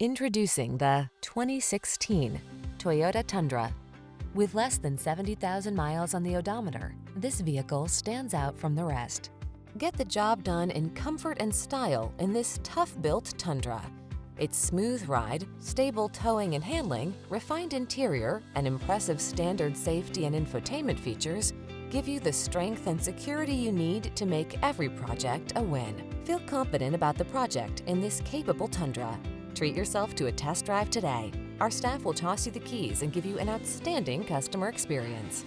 Introducing the 2016 Toyota Tundra. With less than 70,000 miles on the odometer, this vehicle stands out from the rest. Get the job done in comfort and style in this tough-built Tundra. Its smooth ride, stable towing and handling, refined interior, and impressive standard safety and infotainment features give you the strength and security you need to make every project a win. Feel confident about the project in this capable Tundra. Treat yourself to a test drive today. Our staff will toss you the keys and give you an outstanding customer experience.